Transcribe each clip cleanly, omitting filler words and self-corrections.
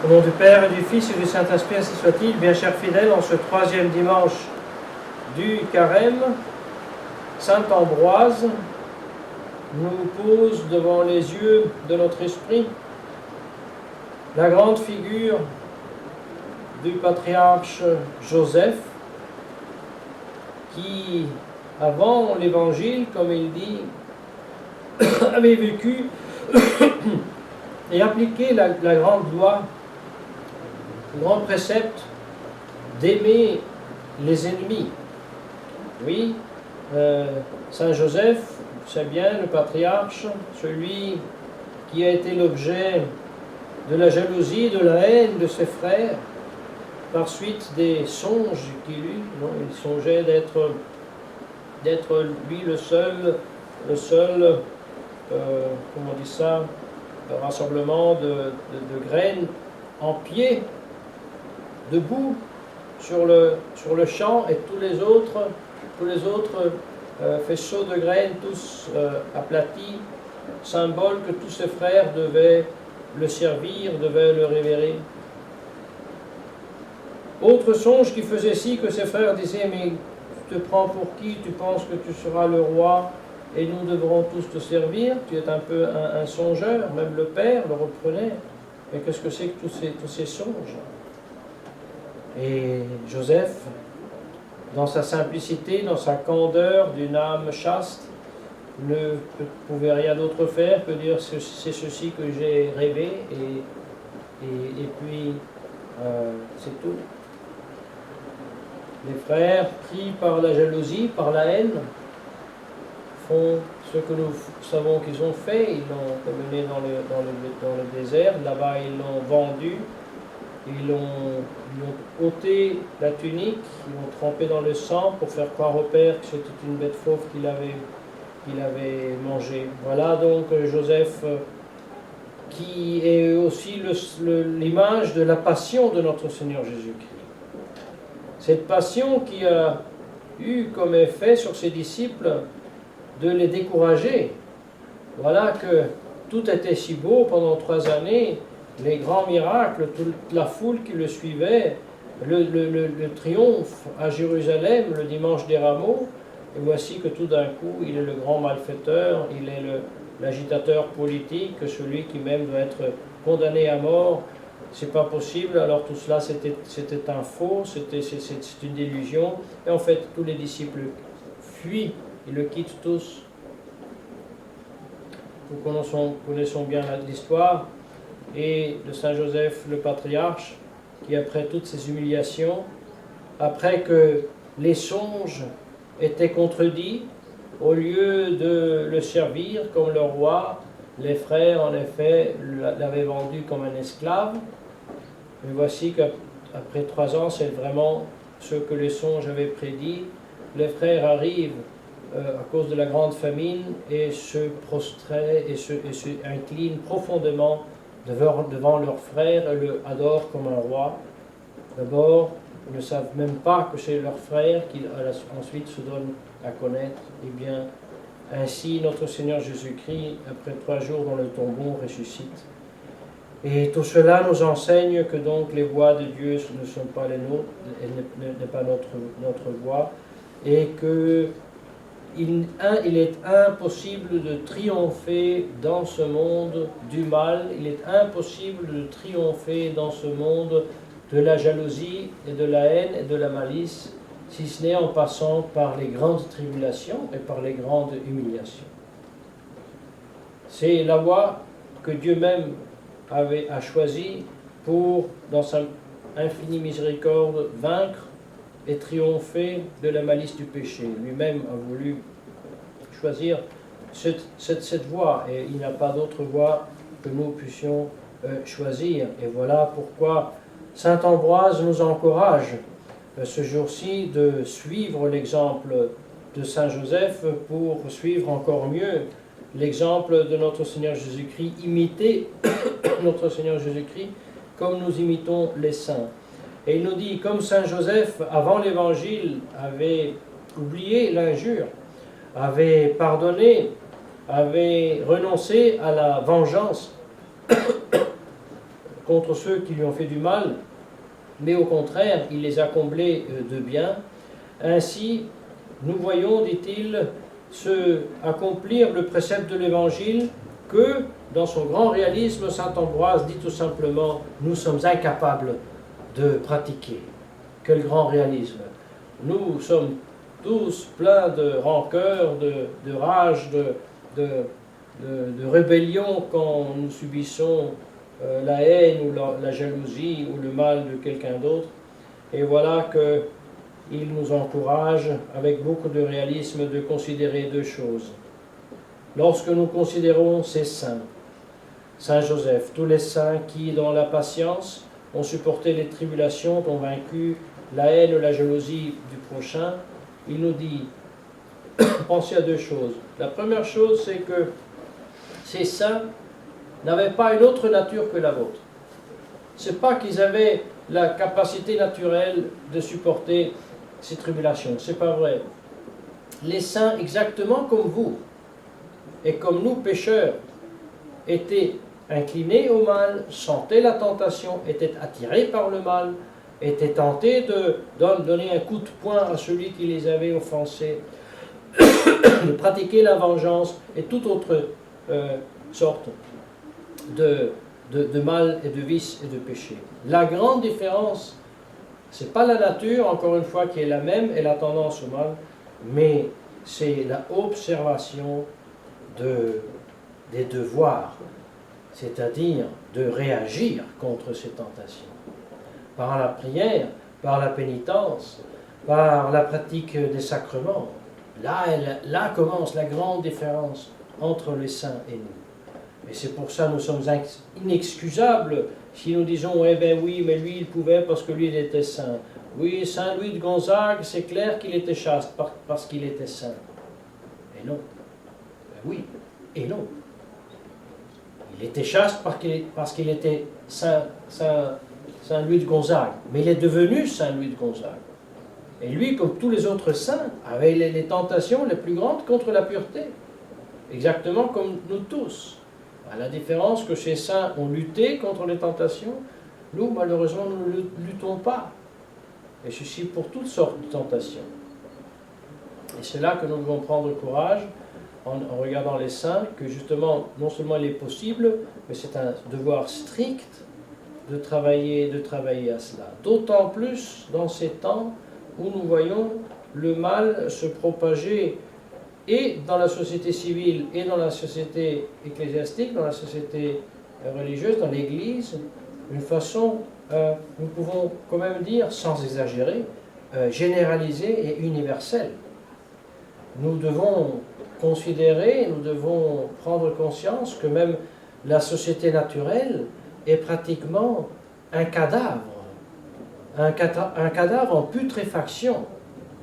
Au nom du Père, et du Fils et du Saint-Esprit, ainsi soit-il. Bien chers fidèles, en ce troisième dimanche du Carême, Saint Ambroise nous pose devant les yeux de notre esprit la grande figure du patriarche Joseph, qui, avant l'Évangile, comme il dit, avait vécu et appliqué la grande loi, le grand précepte d'aimer les ennemis. Oui, Saint Joseph, c'est bien le patriarche, celui qui a été l'objet de la jalousie, de la haine de ses frères, par suite des songes qu'il eut. Il songeait d'être lui le seul, comment on dit ça, rassemblement de graines en pied, debout sur le champ, et tous les autres faisceaux de graines, tous aplatis, symbole que tous ses frères devaient le servir, devaient le révérer. Autre songe qui faisait si que ses frères disaient: mais tu te prends pour qui? Tu penses que tu seras le roi et nous devrons tous te servir? Tu es un peu un songeur. Même le père le reprenait. Mais qu'est-ce que c'est que tous ces songes? Et Joseph, dans sa simplicité, dans sa candeur d'une âme chaste, ne pouvait rien d'autre faire que dire: c'est ceci que j'ai rêvé, et puis c'est tout. Les frères, pris par la jalousie, par la haine, font ce que nous savons qu'ils ont fait. Ils l'ont emmené dans le désert. Là-bas, ils l'ont vendu. Ils ont ôté la tunique. Ils l'ont trempé dans le sang pour faire croire au père que c'était une bête fauve qu'il avait mangée. Voilà donc Joseph, qui est aussi l'image de la passion de notre Seigneur Jésus-Christ. Cette passion qui a eu comme effet sur ses disciples de les décourager. Voilà que tout était si beau pendant 3 années, les grands miracles, toute la foule qui le suivait, le triomphe à Jérusalem, le dimanche des Rameaux, et voici que tout d'un coup, il est le grand malfaiteur, il est l'agitateur politique, celui qui même doit être condamné à mort. C'est pas possible. Alors tout cela, c'était un faux, c'est une délusion. Et en fait, tous les disciples fuient, ils le quittent tous. Nous connaissons bien l'histoire et de Saint Joseph le patriarche, qui après toutes ces humiliations, après que les songes étaient contredits, au lieu de le servir comme le roi, les frères en effet l'avaient vendu comme un esclave. Mais voici qu'après 3 ans, c'est vraiment ce que les songes avaient prédit. Les frères arrivent à cause de la grande famine et se prostraient et se inclinent profondément devant leur frère et le adorent comme un roi. D'abord, ils ne savent même pas que c'est leur frère qu'ils ensuite se donnent à connaître. Et bien, ainsi notre Seigneur Jésus-Christ, après 3 jours dans le tombeau, ressuscite. Et tout cela nous enseigne que donc les voies de Dieu ne sont pas les nôtres, elles n'est pas notre voie, et que il est impossible de triompher dans ce monde du mal, il est impossible de triompher dans ce monde de la jalousie et de la haine et de la malice, si ce n'est en passant par les grandes tribulations et par les grandes humiliations. C'est la voie que Dieu même a choisi pour, dans sa infinie miséricorde, vaincre et triompher de la malice du péché. Lui-même a voulu choisir cette voie, et il n'y a pas d'autre voie que nous puissions choisir. Et voilà pourquoi Saint Ambroise nous encourage ce jour-ci de suivre l'exemple de Saint Joseph pour suivre encore mieux l'exemple de notre Seigneur Jésus-Christ, imiter notre Seigneur Jésus-Christ comme nous imitons les saints. Et il nous dit, comme Saint Joseph, avant l'Évangile, avait oublié l'injure, avait pardonné, avait renoncé à la vengeance contre ceux qui lui ont fait du mal, mais au contraire, il les a comblés de bien. Ainsi, nous voyons, dit-il, se accomplir le précepte de l'Évangile que, dans son grand réalisme, saint Ambroise dit tout simplement « nous sommes incapables de pratiquer ». Quel grand réalisme! Nous sommes tous pleins de rancœur, de rage, de rébellion quand nous subissons la haine ou la jalousie ou le mal de quelqu'un d'autre. Et voilà qu'il nous encourage, avec beaucoup de réalisme, de considérer deux choses. Lorsque nous considérons ces saints, Saint Joseph, tous les saints qui, dans la patience, ont supporté les tribulations, ont vaincu la haine, la jalousie du prochain, il nous dit, pensez à deux choses. La première chose, c'est que ces saints n'avaient pas une autre nature que la vôtre. Ce n'est pas qu'ils avaient la capacité naturelle de supporter ces tribulations, ce n'est pas vrai. Les saints, exactement comme vous, et comme nous pécheurs, étaient inclinés au mal, sentaient la tentation, étaient attirés par le mal, étaient tentés de donner un coup de poing à celui qui les avait offensés, de pratiquer la vengeance et toute autre sorte de mal et de vice et de péché. La grande différence, ce n'est pas la nature, encore une fois, qui est la même et la tendance au mal, mais c'est la observation des devoirs, c'est-à-dire de réagir contre ces tentations. Par la prière, par la pénitence, par la pratique des sacrements. Là commence la grande différence entre les saints et nous. Et c'est pour ça que nous sommes inexcusables si nous disons « Eh bien oui, mais lui il pouvait parce que lui il était saint. Oui, Saint Louis de Gonzague, c'est clair qu'il était chaste parce qu'il était saint. » Et non. Ben oui, et non. Il était chaste parce qu'il était Saint Louis de Gonzague. Mais il est devenu Saint Louis de Gonzague. Et lui, comme tous les autres saints, avait les tentations les plus grandes contre la pureté. Exactement comme nous tous. À la différence que ces saints ont lutté contre les tentations, nous, malheureusement, nous ne luttons pas. Et ceci pour toutes sortes de tentations. Et c'est là que nous devons prendre courage en regardant les saints, que justement, non seulement il est possible, mais c'est un devoir strict de travailler à cela. D'autant plus dans ces temps où nous voyons le mal se propager et dans la société civile et dans la société ecclésiastique, dans la société religieuse, dans l'Église, d'une façon, nous pouvons quand même dire, sans exagérer, généralisée et universelle. Nous devons considérer, nous devons prendre conscience que même la société naturelle est pratiquement un cadavre en putréfaction,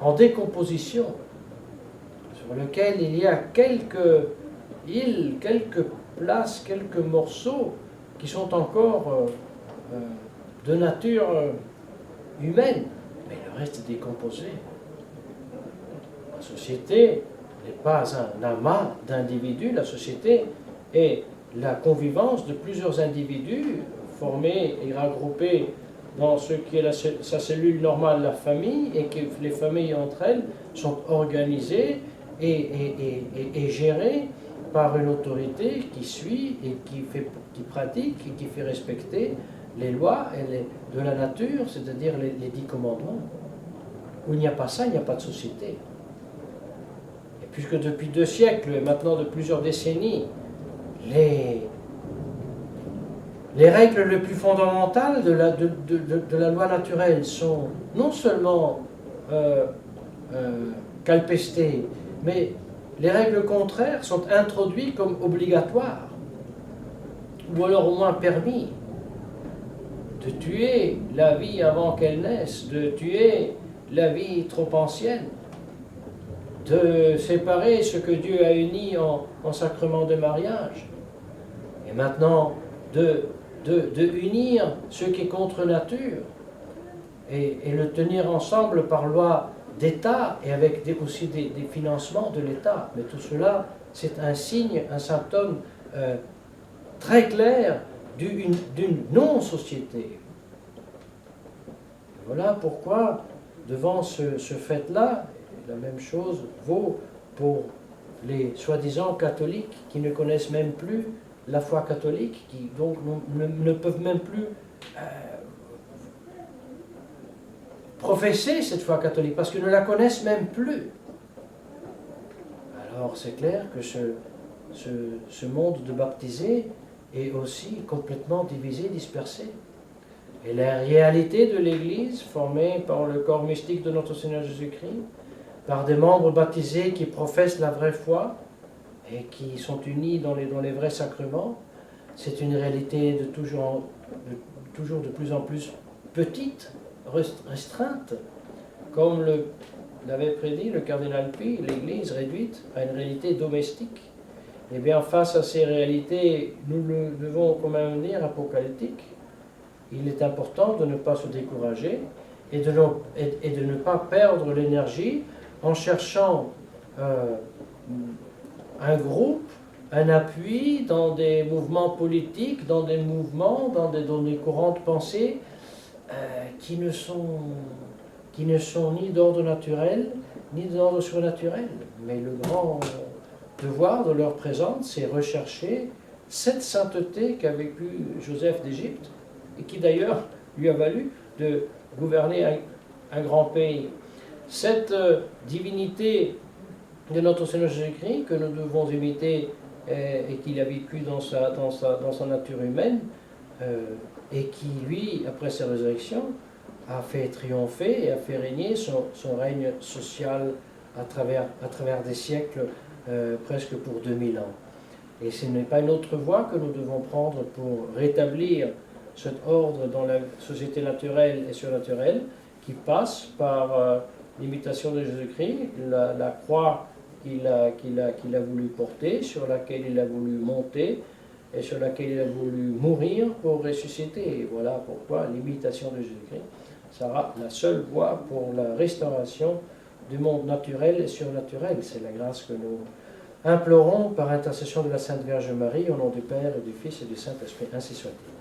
en décomposition, sur lequel il y a quelques îles, quelques places, quelques morceaux qui sont encore de nature humaine, mais le reste est décomposé. La société n'est pas un amas d'individus, la société est la convivence de plusieurs individus formés et regroupés dans ce qui est sa cellule normale, la famille, et que les familles entre elles sont organisées et gérées par une autorité qui suit et qui pratique et qui fait respecter les lois de la nature, c'est-à-dire les 10 commandements. Où il n'y a pas ça, il n'y a pas de société. Et puisque depuis 2 siècles, et maintenant de plusieurs décennies, les règles les plus fondamentales de la loi naturelle sont non seulement calpestées, mais les règles contraires sont introduites comme obligatoires, ou alors au moins permis. De tuer la vie avant qu'elle naisse, de tuer la vie trop ancienne, de séparer ce que Dieu a uni en sacrement de mariage, et maintenant de unir ce qui est contre nature, et le tenir ensemble par loi d'État, et avec aussi des financements de l'État. Mais tout cela, c'est un signe, un symptôme très clair d'une non-société. Voilà pourquoi, devant ce fait-là, la même chose vaut pour les soi-disant catholiques qui ne connaissent même plus la foi catholique, qui donc ne peuvent même plus professer cette foi catholique, parce qu'ils ne la connaissent même plus. Alors c'est clair que ce monde de baptisés est aussi complètement divisé, dispersé. Et la réalité de l'Église, formée par le corps mystique de notre Seigneur Jésus-Christ, par des membres baptisés qui professent la vraie foi et qui sont unis dans les vrais sacrements, c'est une réalité de toujours de plus en plus petite, restreinte, comme l'avait prédit le cardinal Pie, l'Église réduite à une réalité domestique. Et bien face à ces réalités, nous devons quand même dire apocalyptiques, il est important de ne pas se décourager et de ne pas perdre l'énergie en cherchant un groupe, un appui dans des mouvements politiques, dans des mouvements, dans des courants de pensée qui ne sont ni d'ordre naturel, ni d'ordre surnaturel. Mais le grand devoir de leur présence, c'est rechercher cette sainteté qu'a vécu Joseph d'Égypte, et qui d'ailleurs lui a valu de gouverner un grand pays. Cette divinité de notre Seigneur Jésus-Christ que nous devons imiter et qu'il a vécu dans sa nature humaine, et qui, lui, après sa résurrection, a fait triompher et a fait régner son règne social à travers des siècles, presque pour 2000 ans. Et ce n'est pas une autre voie que nous devons prendre pour rétablir cet ordre dans la société naturelle et surnaturelle qui passe par l'imitation de Jésus-Christ, la croix qu'il a voulu porter, sur laquelle il a voulu monter et sur laquelle il a voulu mourir pour ressusciter. Et voilà pourquoi l'imitation de Jésus-Christ sera la seule voie pour la restauration du monde naturel et surnaturel. C'est la grâce que nous implorons par intercession de la Sainte Vierge Marie, au nom du Père et du Fils et du Saint-Esprit. Ainsi soit-il.